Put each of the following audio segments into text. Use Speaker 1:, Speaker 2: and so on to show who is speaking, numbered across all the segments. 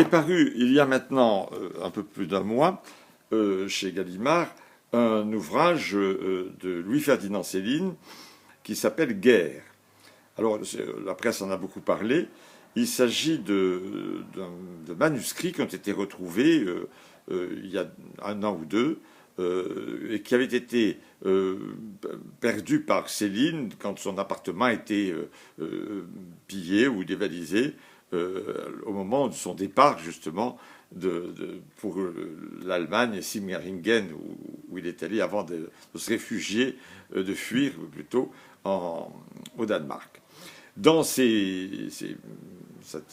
Speaker 1: est paru il y a maintenant un peu plus d'un mois chez Gallimard un ouvrage de Louis-Ferdinand Céline qui s'appelle Guerre. Alors la presse en a beaucoup parlé. Il s'agit de manuscrits qui ont été retrouvés il y a un an ou deux et qui avaient été perdus par Céline quand son appartement a été pillé ou dévalisé au moment de son départ justement pour l'Allemagne, Siebenringen, où il est allé avant de se réfugier, de fuir plutôt au Danemark. Dans cette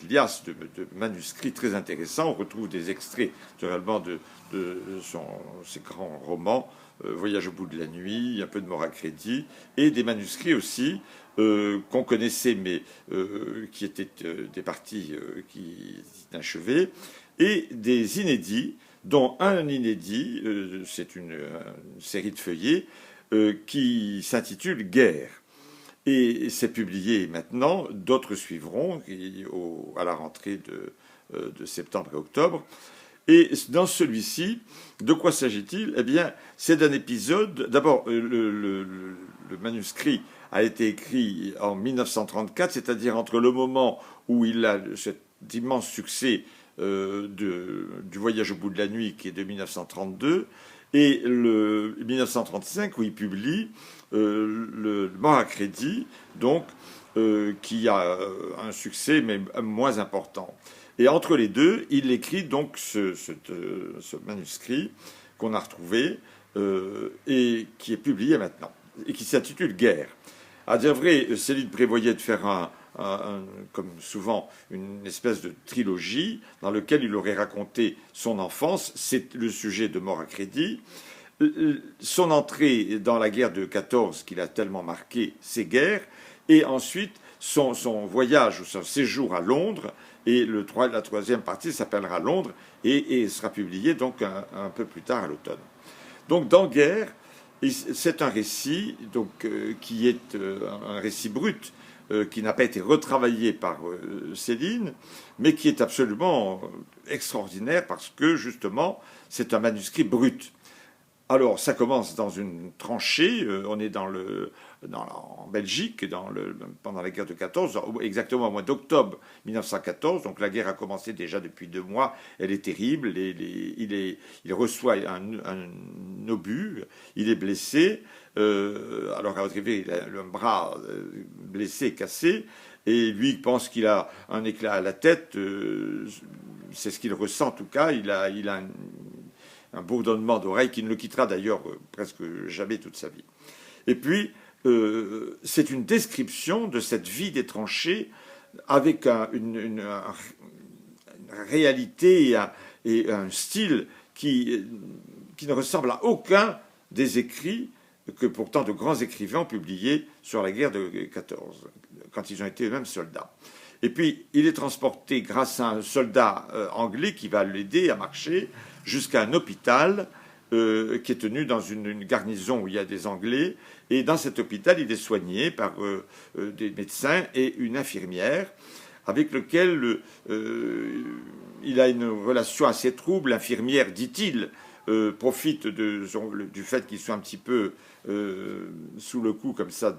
Speaker 1: liasse de manuscrits très intéressants, on retrouve des extraits naturellement de ses grands romans, Voyage au bout de la nuit, un peu de Mort à crédit, et des manuscrits aussi qu'on connaissait mais qui étaient des parties qui inachevées, et des inédits, dont un inédit, c'est une série de feuillets qui s'intitule Guerre. Et c'est publié maintenant, d'autres suivront à la rentrée de septembre et octobre. Et dans celui-ci, de quoi s'agit-il? Eh bien, c'est d'un épisode. D'abord, le manuscrit a été écrit en 1934, c'est-à-dire entre le moment où il a cet immense succès du Voyage au bout de la nuit, qui est de 1932, et le 1935, où il publie le Mort à crédit, donc, qui a un succès mais moins important. Et entre les deux, il écrit donc ce manuscrit qu'on a retrouvé et qui est publié maintenant, et qui s'intitule Guerre. À dire vrai, Céline prévoyait de faire comme souvent, une espèce de trilogie dans laquelle il aurait raconté son enfance, c'est le sujet de Mort à crédit, son entrée dans la guerre de 14 qui l'a tellement marqué, c'est Guerre, et ensuite son voyage ou son séjour à Londres, et la troisième partie s'appellera Londres et sera publiée donc un peu plus tard à l'automne. Donc dans Guerre, c'est un récit donc, qui est un récit brut, qui n'a pas été retravaillé par Céline, mais qui est absolument extraordinaire parce que, justement, c'est un manuscrit brut. Alors, ça commence dans une tranchée, on est en Belgique, pendant la guerre de 14, exactement au mois d'octobre 1914, donc la guerre a commencé déjà depuis 2 mois, elle est terrible, il reçoit un obus, il est blessé, alors à votre avis, il a le bras blessé, cassé, et lui il pense qu'il a un éclat à la tête, c'est ce qu'il ressent en tout cas, il a un bourdonnement d'oreille qui ne le quittera d'ailleurs presque jamais toute sa vie. Et puis, c'est une description de cette vie des tranchées avec une réalité et un style qui ne ressemble à aucun des écrits que pourtant de grands écrivains ont publiés sur la guerre de 14, quand ils ont été eux-mêmes soldats. Et puis, il est transporté grâce à un soldat anglais qui va l'aider à marcher jusqu'à un hôpital qui est tenu dans une garnison où il y a des Anglais. Et dans cet hôpital, il est soigné par des médecins et une infirmière avec lequel il a une relation assez trouble. L'infirmière, dit-il, profite du fait qu'il soit un petit peu sous le coup comme ça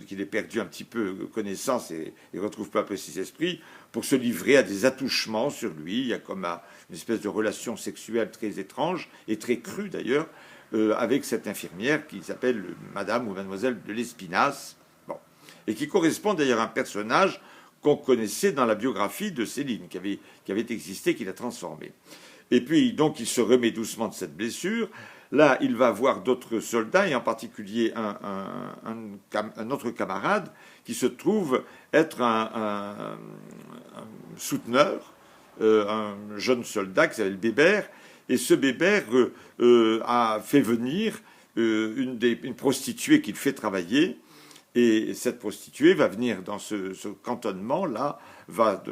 Speaker 1: qu'il ait perdu un petit peu connaissance et retrouve peu à peu ses esprits, pour se livrer à des attouchements sur lui. Il y a comme une espèce de relation sexuelle très étrange, et très crue d'ailleurs, avec cette infirmière qui s'appelle Madame ou Mademoiselle de l'Espinasse, bon, et qui correspond d'ailleurs à un personnage qu'on connaissait dans la biographie de Céline, qui avait existé, qu'il a transformé. Et puis, donc, il se remet doucement de cette blessure. Là, il va voir d'autres soldats, et en particulier un autre camarade qui se trouve être un souteneur, un jeune soldat qui s'appelle Bébert. Et ce Bébert a fait venir une prostituée qu'il fait travailler. Et cette prostituée va venir dans ce cantonnement-là, va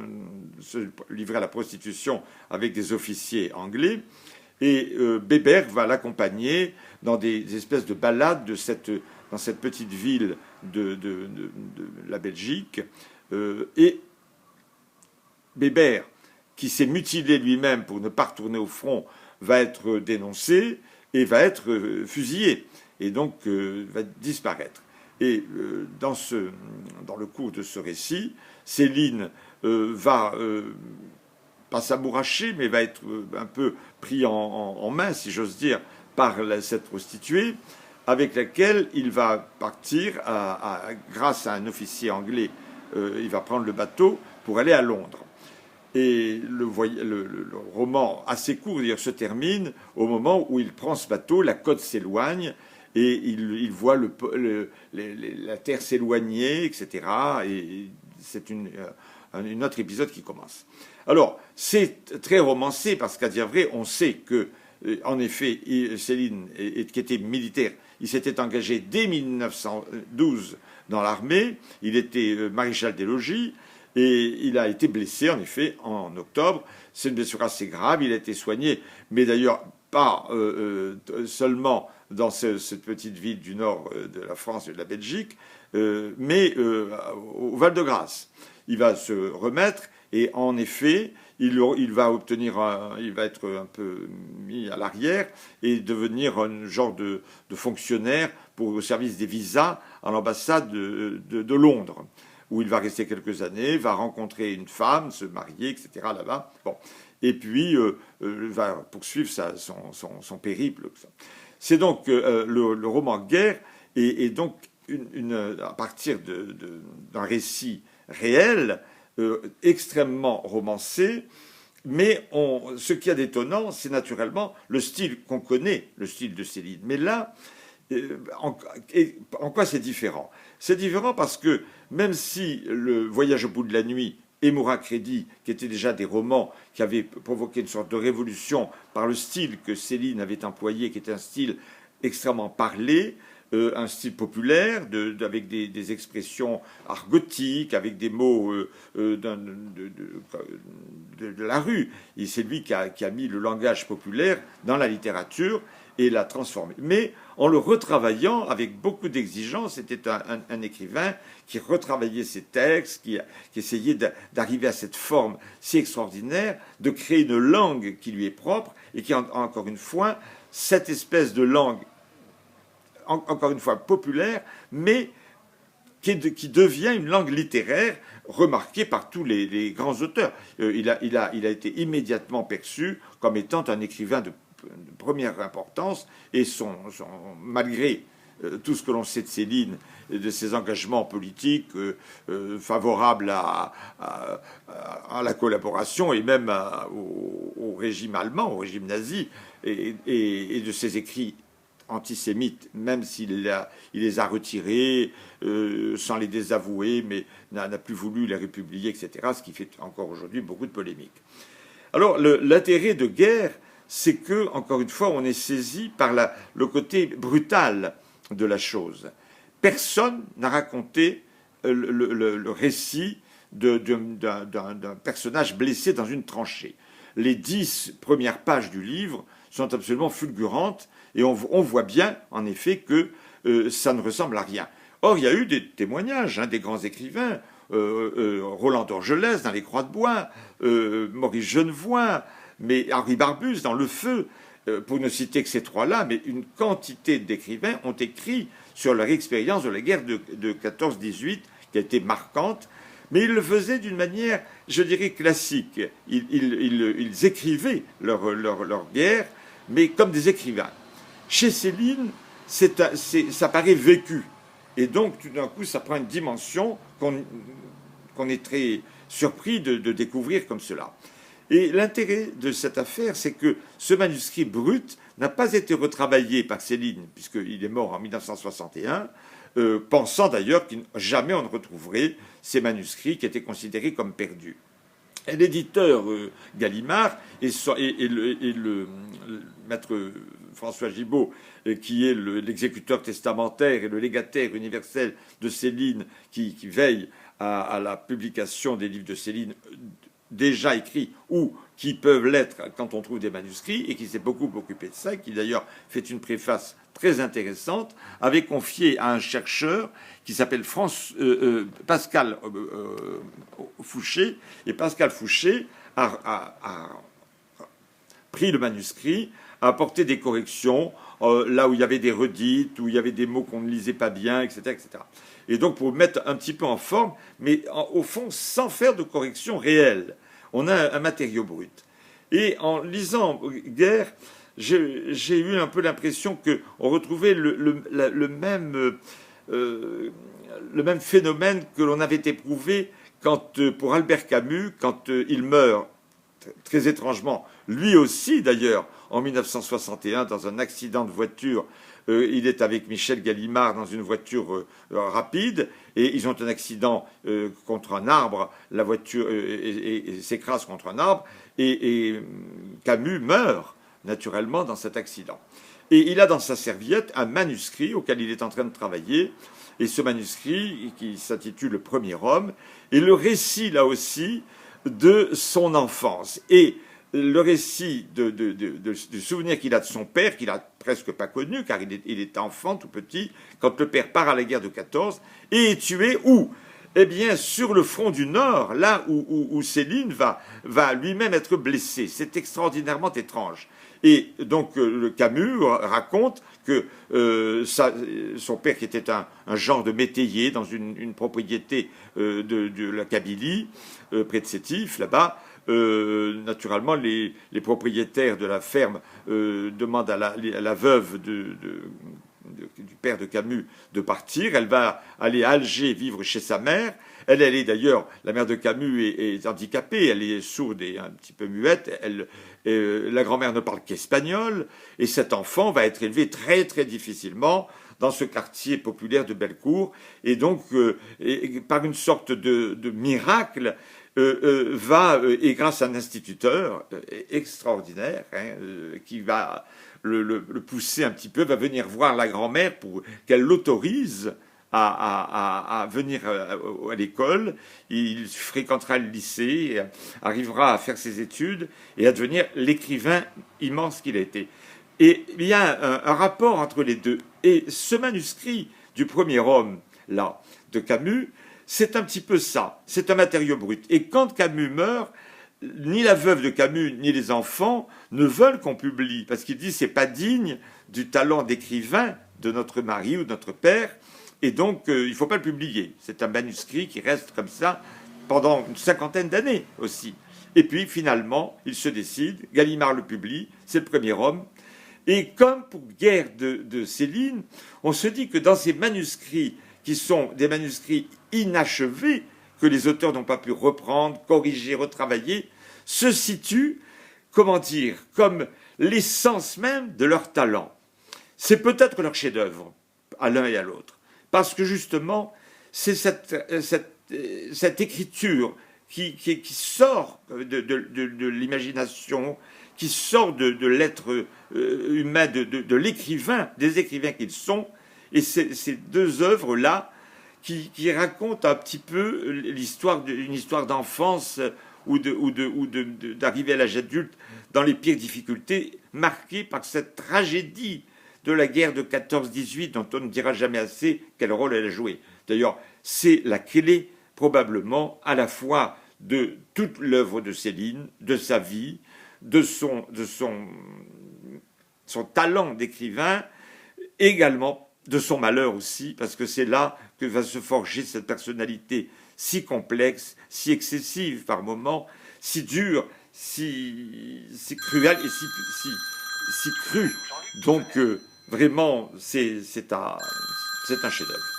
Speaker 1: se livrer à la prostitution avec des officiers anglais. Et Bébert va l'accompagner dans des espèces de balades dans cette petite ville de la Belgique. Et Bébert, qui s'est mutilé lui-même pour ne pas retourner au front, va être dénoncé et va être fusillé, et donc va disparaître. Et dans le cours de ce récit, Céline va pas s'amouracher, mais va être un peu pris en main, si j'ose dire, par cette prostituée, avec laquelle il va partir grâce à un officier anglais. Il va prendre le bateau pour aller à Londres. Et le roman, assez court d'ailleurs, se termine au moment où il prend ce bateau, la côte s'éloigne, et il voit la terre s'éloigner, etc. Et c'est un autre épisode qui commence. Alors, c'est très romancé, parce qu'à dire vrai, on sait que, en effet, Céline, qui était militaire, il s'était engagé dès 1912 dans l'armée, il était maréchal des logis, et il a été blessé, en effet, en octobre. C'est une blessure assez grave, il a été soigné, mais d'ailleurs pas seulement dans cette petite ville du nord de la France et de la Belgique, mais au Val-de-Grâce. Il va se remettre, et en effet, il va être un peu mis à l'arrière et devenir un genre de fonctionnaire au service des visas à l'ambassade de Londres, où il va rester quelques années, va rencontrer une femme, se marier, etc. là-bas. Bon. Et puis va poursuivre son périple. C'est donc le roman Guerre est donc à partir d'un récit réel, extrêmement romancé, mais ce qui est d'étonnant, c'est naturellement le style qu'on connaît, le style de Céline. Mais là, en quoi c'est différent? C'est différent parce que même si le Voyage au bout de la nuit et Mourant Crédit, qui étaient déjà des romans qui avaient provoqué une sorte de révolution par le style que Céline avait employé, qui était un style extrêmement parlé, un style populaire, avec des expressions argotiques, avec des mots de la rue. Et c'est lui qui a mis le langage populaire dans la littérature et l'a transformé. Mais en le retravaillant avec beaucoup d'exigences, c'était un écrivain qui retravaillait ses textes, qui essayait d'arriver à cette forme si extraordinaire, de créer une langue qui lui est propre, et qui, encore une fois, cette espèce de langue, encore une fois populaire, mais qui devient une langue littéraire remarquée par tous les grands auteurs. Il a été immédiatement perçu comme étant un écrivain de première importance, et malgré tout ce que l'on sait de Céline, de ses engagements politiques favorables à la collaboration et même au régime allemand, au régime nazi, et de ses écrits antisémites, même s'il les a retirés sans les désavouer, mais n'a plus voulu les republier, etc., ce qui fait encore aujourd'hui beaucoup de polémiques. Alors, l'intérêt de Guerre, c'est que, encore une fois, on est saisi par le côté brutal de la chose. Personne n'a raconté le récit d'un personnage blessé dans une tranchée. Les 10 premières pages du livre sont absolument fulgurantes, et on voit bien, en effet, que ça ne ressemble à rien. Or, il y a eu des témoignages des grands écrivains, Roland d'Orgelès dans Les Croix de Bois, Maurice Genevoix, mais Henri Barbusse dans Le Feu, pour ne citer que ces trois-là, mais une quantité d'écrivains ont écrit sur leur expérience de la guerre de 14-18, qui a été marquante, mais ils le faisaient d'une manière, je dirais, classique. Ils écrivaient leur guerre, mais comme des écrivains. Chez Céline, ça paraît vécu. Et donc, tout d'un coup, ça prend une dimension qu'on est très surpris de découvrir comme cela. Et l'intérêt de cette affaire, c'est que ce manuscrit brut n'a pas été retravaillé par Céline, puisqu'il est mort en 1961, pensant d'ailleurs que jamais on ne retrouverait ces manuscrits qui étaient considérés comme perdus. Et l'éditeur Gallimard et le maître François Gibault, qui est l'exécuteur testamentaire et le légataire universel de Céline, qui veille à la publication des livres de Céline déjà écrits ou qui peuvent l'être quand on trouve des manuscrits, et qui s'est beaucoup occupé de ça, et qui d'ailleurs fait une préface très intéressante, avait confié à un chercheur qui s'appelle Pascal Fouché, et Pascal Fouché a pris le manuscrit, a apporté des corrections, là où il y avait des redites, où il y avait des mots qu'on ne lisait pas bien, etc., etc. Et donc pour mettre un petit peu en forme, mais au fond sans faire de correction réelle. On a un matériau brut. Et en lisant Guerre, j'ai eu un peu l'impression qu'on retrouvait le même phénomène que l'on avait éprouvé pour Albert Camus, quand il meurt, très étrangement, lui aussi d'ailleurs, en 1961, dans un accident de voiture. Il est avec Michel Gallimard dans une voiture rapide, et ils ont un accident contre un arbre, la voiture et s'écrase contre un arbre, et Camus meurt naturellement dans cet accident. Et il a dans sa serviette un manuscrit auquel il est en train de travailler, et ce manuscrit, qui s'intitule Le Premier Homme, est le récit, là aussi, de son enfance. Et le récit du souvenir qu'il a de son père, qu'il a presque pas connu, car il est enfant, tout petit, quand le père part à la guerre de 14, et est tué où? Eh bien, sur le front du Nord, là où Céline va lui-même être blessé. C'est extraordinairement étrange. Et donc, le Camus raconte que son père, qui était un genre de métayer dans une propriété de la Kabylie, près de Sétif, là-bas, naturellement, les propriétaires de la ferme demandent à la veuve du père de Camus de partir. Elle va aller à Alger vivre chez sa mère. Elle est d'ailleurs, la mère de Camus est handicapée, elle est sourde et un petit peu muette. La grand-mère ne parle qu'espagnol, et cet enfant va être élevé très très difficilement dans ce quartier populaire de Bellecour, et donc par une sorte de miracle, et grâce à un instituteur extraordinaire, qui va le pousser un petit peu, va venir voir la grand-mère pour qu'elle l'autorise à venir à l'école. Il fréquentera le lycée, arrivera à faire ses études et à devenir l'écrivain immense qu'il a été. Et il y a un rapport entre les deux. Et ce manuscrit du Premier Homme, là, de Camus, c'est un petit peu ça. C'est un matériau brut. Et quand Camus meurt, ni la veuve de Camus, ni les enfants ne veulent qu'on publie, parce qu'ils disent que ce n'est pas digne du talent d'écrivain de notre mari ou de notre père, et donc il ne faut pas le publier. C'est un manuscrit qui reste comme ça pendant une 50aine d'années aussi. Et puis finalement, il se décide, Gallimard le publie, c'est Le Premier Homme. Et comme pour Guerre de Céline, on se dit que dans ces manuscrits, qui sont des manuscrits inachevés, que les auteurs n'ont pas pu reprendre, corriger, retravailler, se situent, comment dire, comme l'essence même de leur talent. C'est peut-être leur chef-d'œuvre, à l'un et à l'autre. Parce que justement, c'est cette écriture qui sort de l'imagination, qui sort de l'être humain, de l'écrivain, des écrivains qu'ils sont. Et ces deux œuvres-là, qui racontent un petit peu une histoire d'enfance ou d'arriver à l'âge adulte dans les pires difficultés, marquée par cette tragédie de la guerre de 14-18 dont on ne dira jamais assez quel rôle elle a joué. D'ailleurs, c'est la clé probablement à la fois de toute l'œuvre de Céline, de sa vie, de son talent d'écrivain, également de son malheur aussi, parce que c'est là que va se forger cette personnalité si complexe, si excessive par moments, si dure, si cruelle et si crue. Donc vraiment, c'est un chef-d'œuvre.